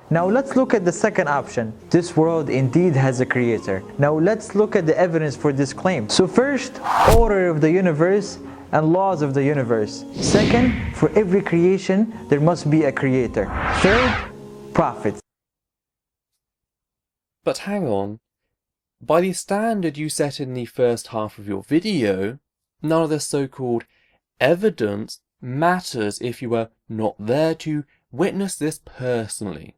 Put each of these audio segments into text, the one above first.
Now let's look at the second option. This world indeed has a creator. Now let's look at the evidence for this claim. So first, order of the universe and laws of the universe. Second, for every creation, there must be a creator. Third, prophets. But hang on. By the standard you set in the first half of your video, none of this so-called evidence matters if you were not there to witness this personally.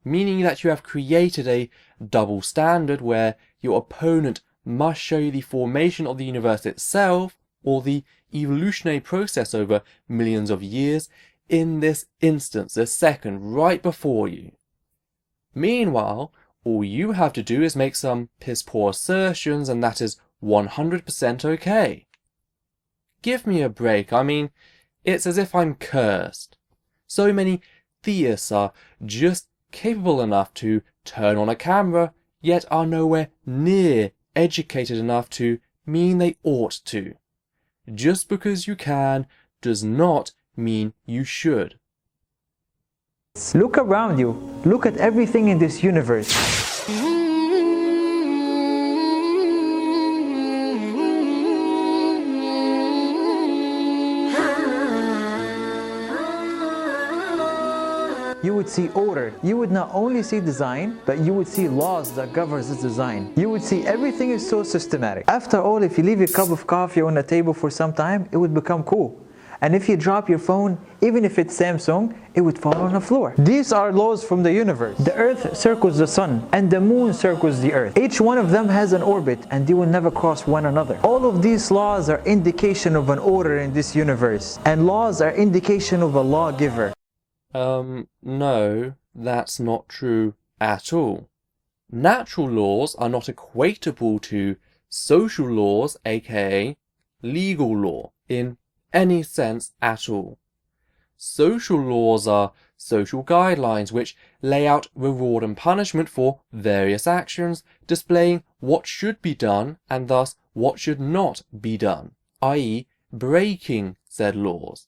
Meaning that you have created a double standard where your opponent must show you the formation of the universe itself or the evolutionary process over millions of years in this instance, this second, right before you. Meanwhile, all you have to do is make some piss-poor assertions and that is 100% okay. Give me a break, I mean, it's as if I'm cursed. So many theists are just capable enough to turn on a camera, yet are nowhere near educated enough to mean they ought to. Just because you can does not mean you should. Look around you. Look at everything in this universe. You would see order. You would not only see design, but you would see laws that governs this design. You would see everything is so systematic. After all, if you leave your cup of coffee on the table for some time, it would become cool. And if you drop your phone, even if it's Samsung, it would fall on the floor. These are laws from the universe. The earth circles the sun, and the moon circles the earth. Each one of them has an orbit, and they will never cross one another. All of these laws are indication of an order in this universe, and laws are indication of a lawgiver. No, that's not true at all. Natural laws are not equatable to social laws, aka legal law, in any sense at all. Social laws are social guidelines which lay out reward and punishment for various actions, displaying what should be done and thus what should not be done, i.e. breaking said laws.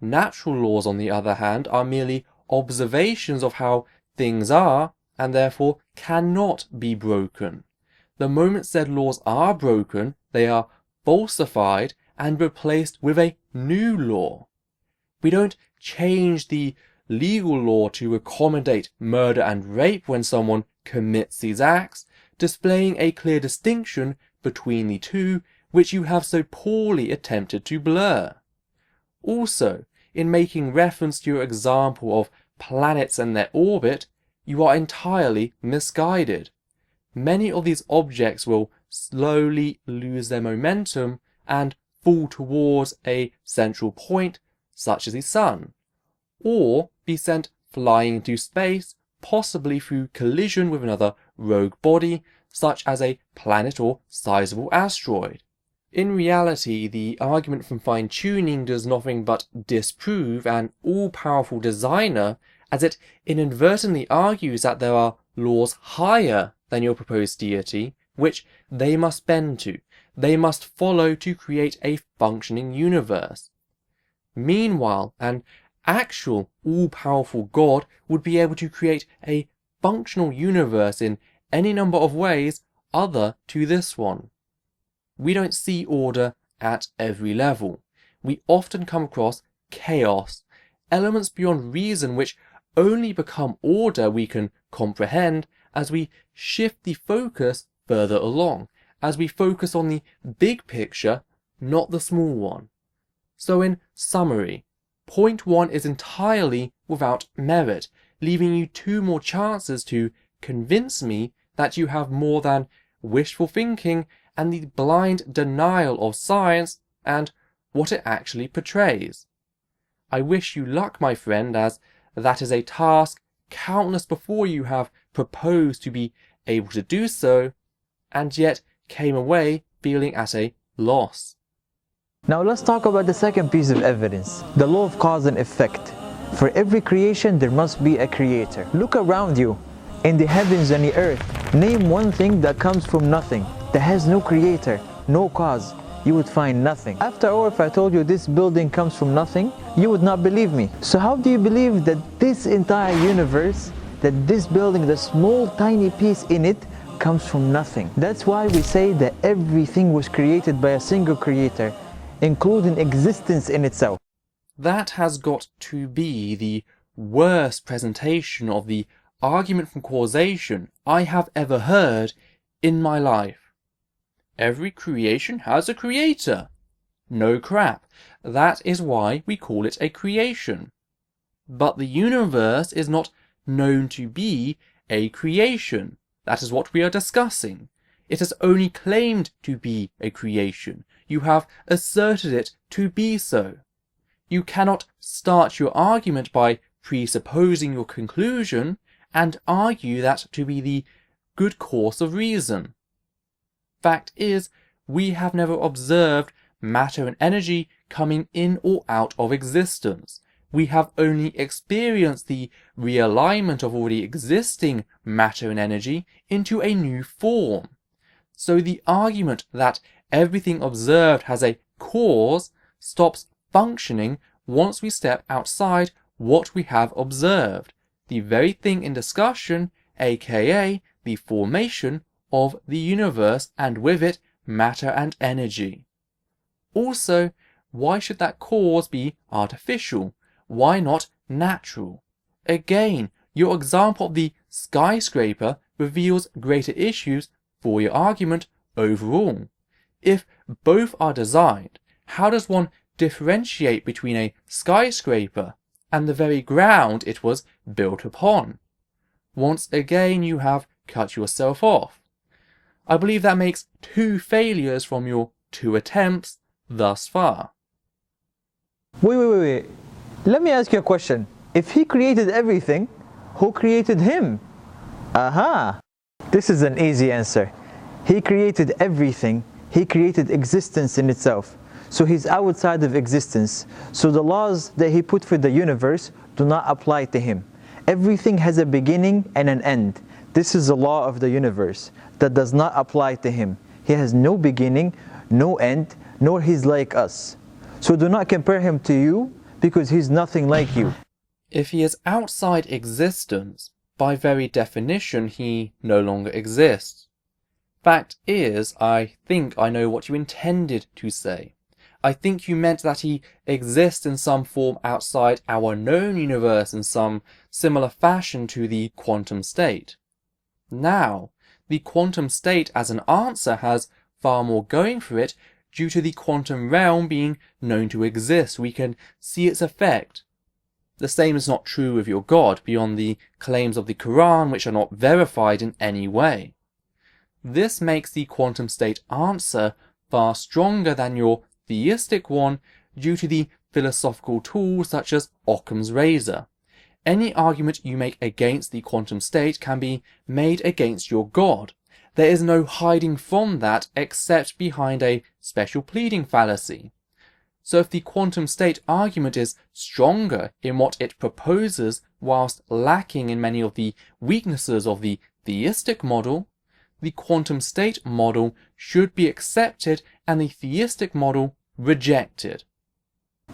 Natural laws, on the other hand, are merely observations of how things are and therefore cannot be broken. The moment said laws are broken, they are falsified and replaced with a new law. We don't change the legal law to accommodate murder and rape when someone commits these acts, displaying a clear distinction between the two which you have so poorly attempted to blur. Also, in making reference to your example of planets and their orbit, you are entirely misguided. Many of these objects will slowly lose their momentum and fall towards a central point, such as the sun, or be sent flying into space, possibly through collision with another rogue body, such as a planet or sizable asteroid. In reality, the argument from fine-tuning does nothing but disprove an all-powerful designer, as it inadvertently argues that there are laws higher than your proposed deity, which they must bend to, they must follow to create a functioning universe. Meanwhile, an actual all-powerful God would be able to create a functional universe in any number of ways other to this one. We don't see order at every level. We often come across chaos, elements beyond reason which only become order we can comprehend as we shift the focus further along, as we focus on the big picture, not the small one. So in summary, point 1 is entirely without merit, leaving you 2 more chances to convince me that you have more than wishful thinking and the blind denial of science and what it actually portrays. I wish you luck, my friend, as that is a task countless before you have proposed to be able to do so, and yet came away feeling at a loss. Now let's talk about the second piece of evidence, the law of cause and effect. For every creation, there must be a creator. Look around you, in the heavens and the earth. Name one thing that comes from nothing, that has no creator, no cause. You would find nothing. After all, if I told you this building comes from nothing, you would not believe me. So how do you believe that this entire universe that this building, the small tiny piece in it, comes from nothing. That's why we say that everything was created by a single creator, including existence in itself. That has got to be the worst presentation of the argument from causation I have ever heard in my life. Every creation has a creator. No crap. That is why we call it a creation. But the universe is not known to be a creation. That is what we are discussing. It has only claimed to be a creation. You have asserted it to be so. You cannot start your argument by presupposing your conclusion and argue that to be the good course of reason. Fact is, we have never observed matter and energy coming in or out of existence. We have only experienced the realignment of already existing matter and energy into a new form. So the argument that everything observed has a cause stops functioning once we step outside what we have observed, the very thing in discussion, aka the formation of the universe and with it matter and energy. Also, why should that cause be artificial? Why not natural? Again, your example of the skyscraper reveals greater issues for your argument overall. If both are designed, how does one differentiate between a skyscraper and the very ground it was built upon? Once again, you have cut yourself off. I believe that makes 2 failures from your 2 attempts thus far. Wait. Let me ask you a question. If he created everything, who created him? Aha! This is an easy answer. He created everything. He created existence in itself. So he's outside of existence. So the laws that he put for the universe do not apply to him. Everything has a beginning and an end. This is the law of the universe that does not apply to him. He has no beginning, no end, nor he's like us. So do not compare him to you, because he's nothing like you. If he is outside existence, by very definition he no longer exists. Fact is, I think I know what you intended to say. I think you meant that he exists in some form outside our known universe in some similar fashion to the quantum state. Now, the quantum state as an answer has far more going for it due to the quantum realm being known to exist. We can see its effect. The same is not true of your God beyond the claims of the Quran, which are not verified in any way. This makes the quantum state answer far stronger than your theistic one due to the philosophical tools such as Occam's razor. Any argument you make against the quantum state can be made against your God. There is no hiding from that except behind a special pleading fallacy. So if the quantum state argument is stronger in what it proposes whilst lacking in many of the weaknesses of the theistic model, the quantum state model should be accepted and the theistic model rejected.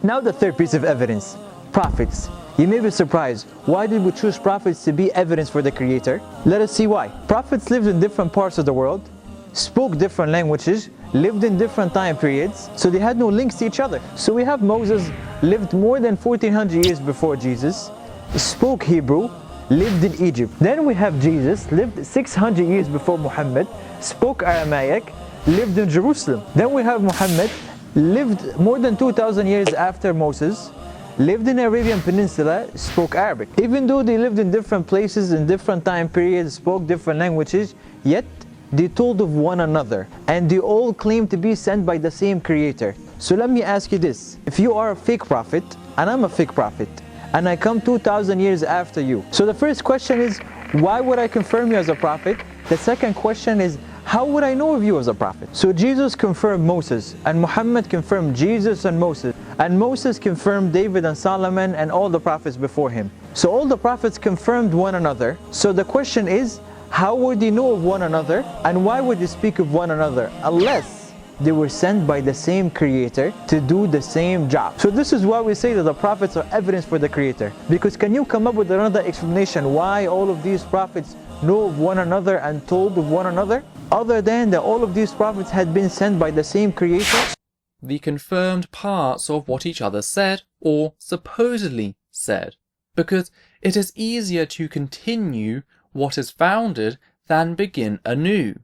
Now the third piece of evidence, prophets. You may be surprised, why did we choose prophets to be evidence for the Creator? Let us see why. Prophets lived in different parts of the world, spoke different languages, lived in different time periods, so they had no links to each other. So we have Moses, lived more than 1400 years before Jesus, spoke Hebrew, lived in Egypt. Then we have Jesus, lived 600 years before Muhammad, spoke Aramaic, lived in Jerusalem. Then we have Muhammad, lived more than 2000 years after Moses, lived in Arabian Peninsula, spoke Arabic. Even though they lived in different places, in different time periods, spoke different languages, yet they told of one another, and they all claim to be sent by the same Creator. So let me ask you this, if you are a fake prophet, and I'm a fake prophet, and I come 2000 years after you, so the first question is, why would I confirm you as a prophet? The second question is, how would I know of you as a prophet? So Jesus confirmed Moses, and Muhammad confirmed Jesus and Moses confirmed David and Solomon and all the prophets before him. So all the prophets confirmed one another. So the question is, how would they know of one another, and why would they speak of one another? Unless they were sent by the same Creator to do the same job. So this is why we say that the prophets are evidence for the Creator. Because can you come up with another explanation why all of these prophets know of one another and told of one another? Other than that all of these prophets had been sent by the same Creator? The confirmed parts of what each other said, or supposedly said, because it is easier to continue what is founded than begin anew.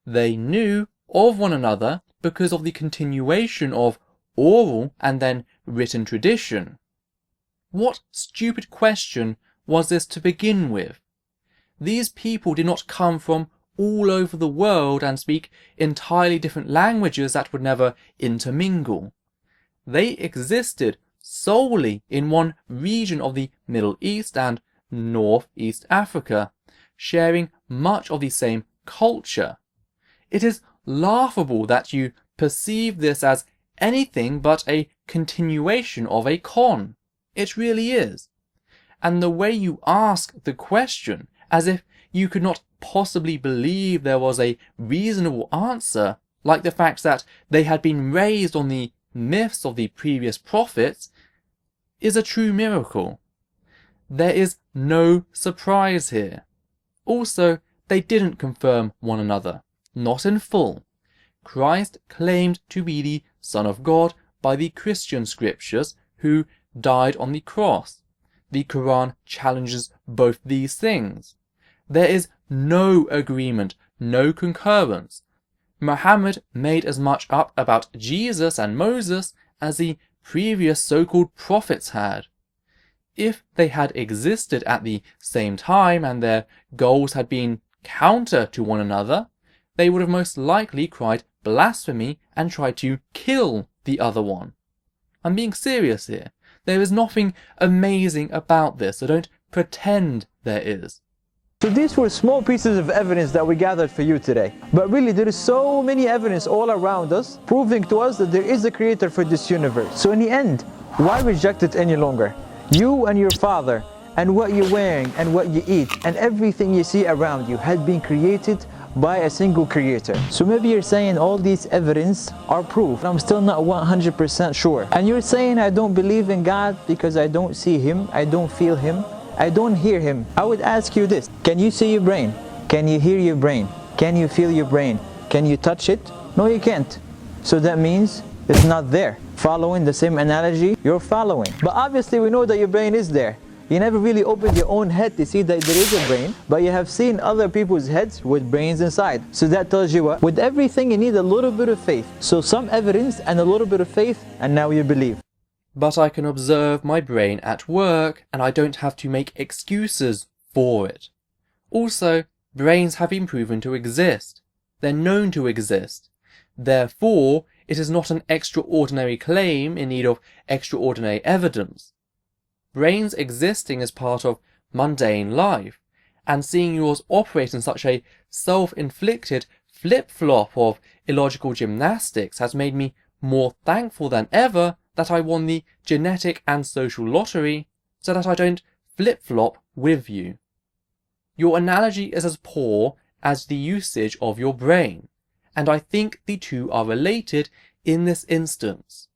They knew of one another because of the continuation of oral and then written tradition. What stupid question was this to begin with? These people did not come from all over the world and speak entirely different languages that would never intermingle. They existed solely in one region of the Middle East and Northeast Africa, sharing much of the same culture. It is laughable that you perceive this as anything but a continuation of a con. It really is. And the way you ask the question, as if you could not possibly believe there was a reasonable answer, like the fact that they had been raised on the myths of the previous prophets, is a true miracle. There is no surprise here. Also, they didn't confirm one another, not in full. Christ claimed to be the Son of God by the Christian scriptures, who died on the cross. The Quran challenges both these things. There is no agreement, no concurrence. Muhammad made as much up about Jesus and Moses as the previous so-called prophets had. If they had existed at the same time and their goals had been counter to one another, they would have most likely cried blasphemy and tried to kill the other one. I'm being serious here. There is nothing amazing about this, so don't pretend there is. So these were small pieces of evidence that we gathered for you today. But really there is so many evidence all around us proving to us that there is a Creator for this universe. So in the end, why reject it any longer? You and your father and what you're wearing and what you eat and everything you see around you had been created by a single Creator. So maybe you're saying all these evidence are proof. I'm still not 100% sure. And you're saying I don't believe in God because I don't see Him, I don't feel Him, I don't hear Him. I would ask you this: can you see your brain? Can you hear your brain? Can you feel your brain? Can you touch it? No, you can't. So that means it's not there. Following the same analogy you're following. But obviously we know that your brain is there. You never really opened your own head to see that there is a brain, but you have seen other people's heads with brains inside. So that tells you what? With everything you need a little bit of faith. So some evidence and a little bit of faith, and now you believe. But I can observe my brain at work and I don't have to make excuses for it. Also, brains have been proven to exist. They're known to exist. Therefore, it is not an extraordinary claim in need of extraordinary evidence. Brains existing as part of mundane life, and seeing yours operate in such a self-inflicted flip-flop of illogical gymnastics has made me more thankful than ever that I won the genetic and social lottery, so that I don't flip-flop with you. Your analogy is as poor as the usage of your brain, and I think the two are related in this instance.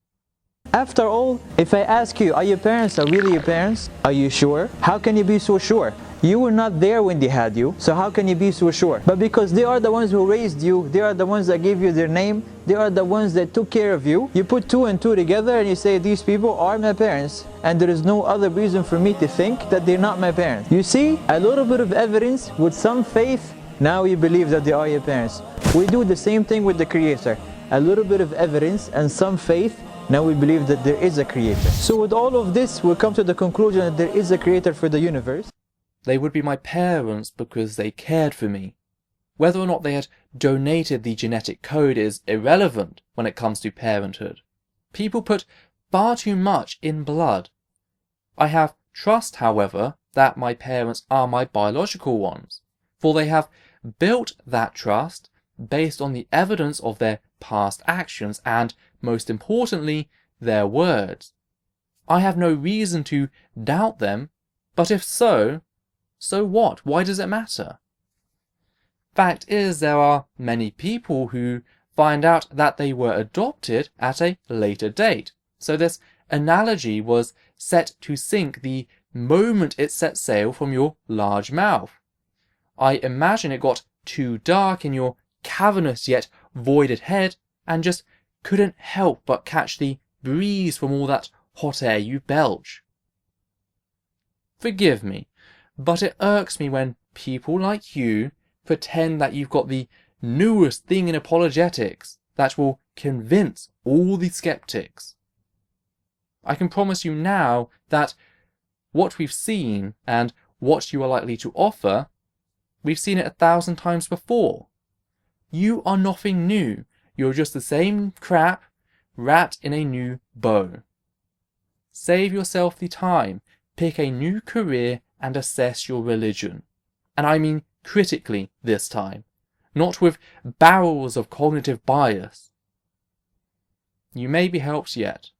After all, if I ask you, are your parents really your parents? Are you sure? How can you be so sure? You were not there when they had you, so how can you be so sure? But because they are the ones who raised you, they are the ones that gave you their name, they are the ones that took care of you, you put two and two together and you say, these people are my parents, and there is no other reason for me to think that they're not my parents. You see, a little bit of evidence with some faith, now you believe that they are your parents. We do the same thing with the Creator. A little bit of evidence and some faith, now we believe that there is a Creator. So with all of this, we come to the conclusion that there is a Creator for the universe. They would be my parents because they cared for me. Whether or not they had donated the genetic code is irrelevant when it comes to parenthood. People put far too much in blood. I have trust, however, that my parents are my biological ones, for they have built that trust based on the evidence of their past actions and, most importantly, their words. I have no reason to doubt them, but if so, so what? Why does it matter? Fact is, there are many people who find out that they were adopted at a later date. So this analogy was set to sink the moment it set sail from your large mouth. I imagine it got too dark in your cavernous yet voided head and just couldn't help but catch the breeze from all that hot air you belch. Forgive me, but it irks me when people like you pretend that you've got the newest thing in apologetics that will convince all the skeptics. I can promise you now that what we've seen and what you are likely to offer, we've seen it 1,000 times before. You are nothing new. You're just the same crap wrapped in a new bow. Save yourself the time, pick a new career and assess your religion. And I mean critically this time, not with barrels of cognitive bias. You may be helped yet.